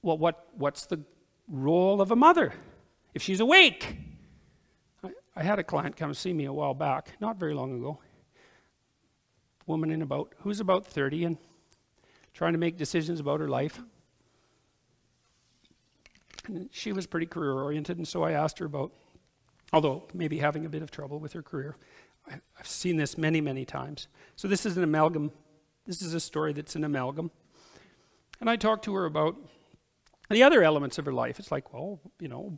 well, what's the role of a mother if she's awake? I had a client come see me a while back, not very long ago. Woman who's about 30 and trying to make decisions about her life. And she was pretty career oriented, and so I asked her about, although maybe having a bit of trouble with her career. I've seen this many, many times. So this is an amalgam. This is a story that's an amalgam. And I talked to her about the other elements of her life. It's like, well, you know,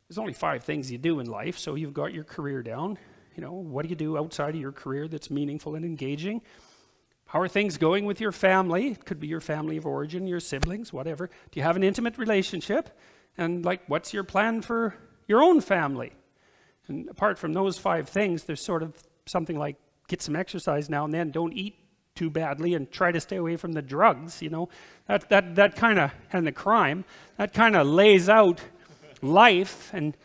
there's only 5 things you do in life, so you've got your career down. You know, what do you do outside of your career that's meaningful and engaging? How are things going with your family? It could be your family of origin, your siblings, whatever. Do you have an intimate relationship? And like, what's your plan for your own family? And apart from those 5 things, there's sort of something like, get some exercise now and then, don't eat too badly, and try to stay away from the drugs, you know. That kind of, and the crime, that kind of lays out life. And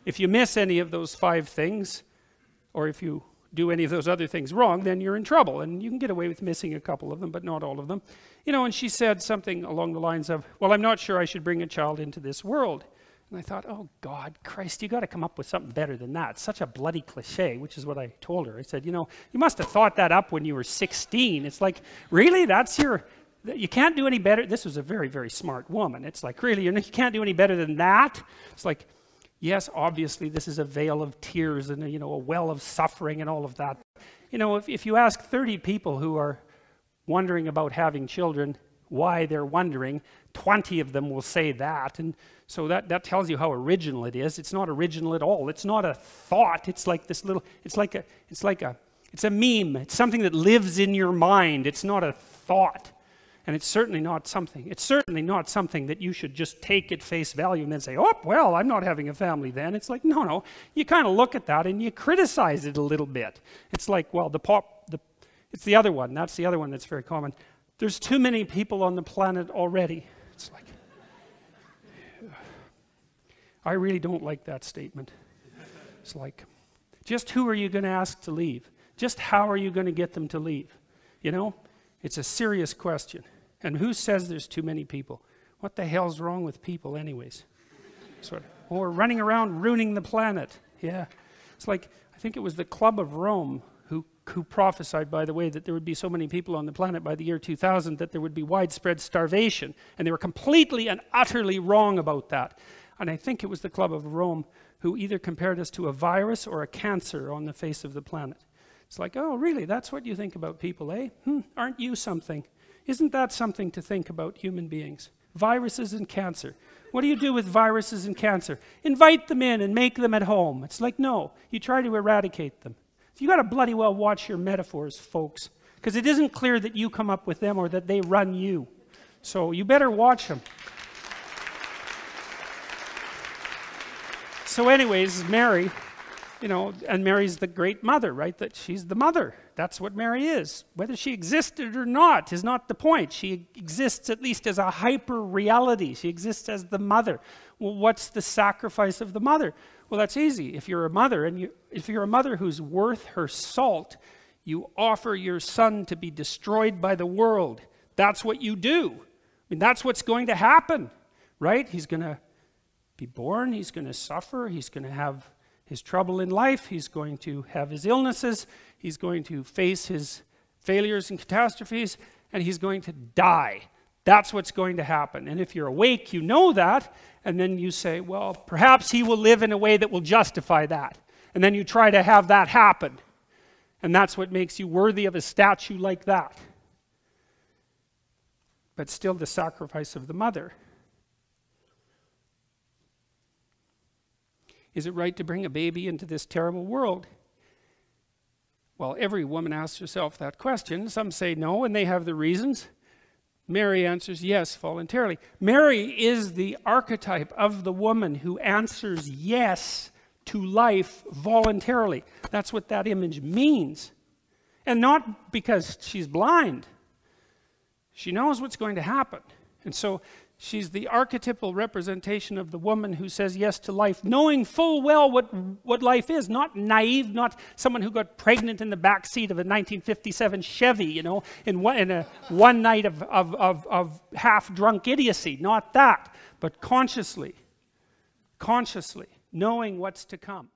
if you miss any of those 5 things, or if you do any of those other things wrong, then you're in trouble. And you can get away with missing a couple of them, but not all of them. You know, and she said something along the lines of, well, I'm not sure I should bring a child into this world. And I thought, oh God, Christ, you got to come up with something better than that. It's such a bloody cliche, which is what I told her. I said, you know, you must have thought that up when you were 16. It's like, really? That's your, you can't do any better? This was a very, very smart woman. It's like, really, you can't do any better than that? It's like, yes, obviously this is a veil of tears and, you know, a well of suffering and all of that. You know, if you ask 30 people who are wondering about having children, why they're wondering, 20 of them will say that. And so that tells you how original it is. It's not original at all. It's not a thought. It's like this little, it's a meme. It's something that lives in your mind. It's not a thought. And it's certainly not something that you should just take at face value and then say, oh, well, I'm not having a family then. It's like, no. You kind of look at that and you criticize it a little bit. It's like, well, it's the other one. That's the other one that's very common. There's too many people on the planet already. It's like, I really don't like that statement. It's like, just who are you going to ask to leave? Just how are you going to get them to leave? You know, it's a serious question. And who says there's too many people? What the hell's wrong with people anyways? We're running around ruining the planet. Yeah. It's like, I think it was the Club of Rome who prophesied, by the way, that there would be so many people on the planet by the year 2000 that there would be widespread starvation. And they were completely and utterly wrong about that. And I think it was the Club of Rome who either compared us to a virus or a cancer on the face of the planet. It's like, oh, really? That's what you think about people, eh? Aren't you something? Isn't that something to think about human beings? Viruses and cancer. What do you do with viruses and cancer? Invite them in and make them at home. It's like, no, you try to eradicate them. So you got to bloody well watch your metaphors, folks, because it isn't clear that you come up with them or that they run you. So you better watch them. So anyways, Mary, you know, and Mary's the great mother, right? That she's the mother. That's what Mary is. Whether she existed or not is not the point. She exists at least as a hyper-reality. She exists as the mother. Well, what's the sacrifice of the mother? Well, that's easy. If you're a mother, and if you're a mother who's worth her salt, you offer your son to be destroyed by the world. That's what you do. I mean, that's what's going to happen, right? He's going to be born. He's going to suffer. He's going to have his trouble in life. He's going to have his illnesses. He's going to face his failures and catastrophes, and he's going to die. That's what's going to happen. And if you're awake, you know that, and then you say, well, perhaps he will live in a way that will justify that. And then you try to have that happen. And that's what makes you worthy of a statue like that. But still the sacrifice of the mother. Is it right to bring a baby into this terrible world? Well, every woman asks herself that question. Some say no, and they have the reasons. Mary answers yes, voluntarily. Mary is the archetype of the woman who answers yes to life voluntarily. That's what that image means. And not because she's blind. She knows what's going to happen. And so she's the archetypal representation of the woman who says yes to life, knowing full well what life is, not naive, not someone who got pregnant in the back seat of a 1957 Chevy, you know, in one night of half-drunk idiocy. Not that, but consciously, knowing what's to come.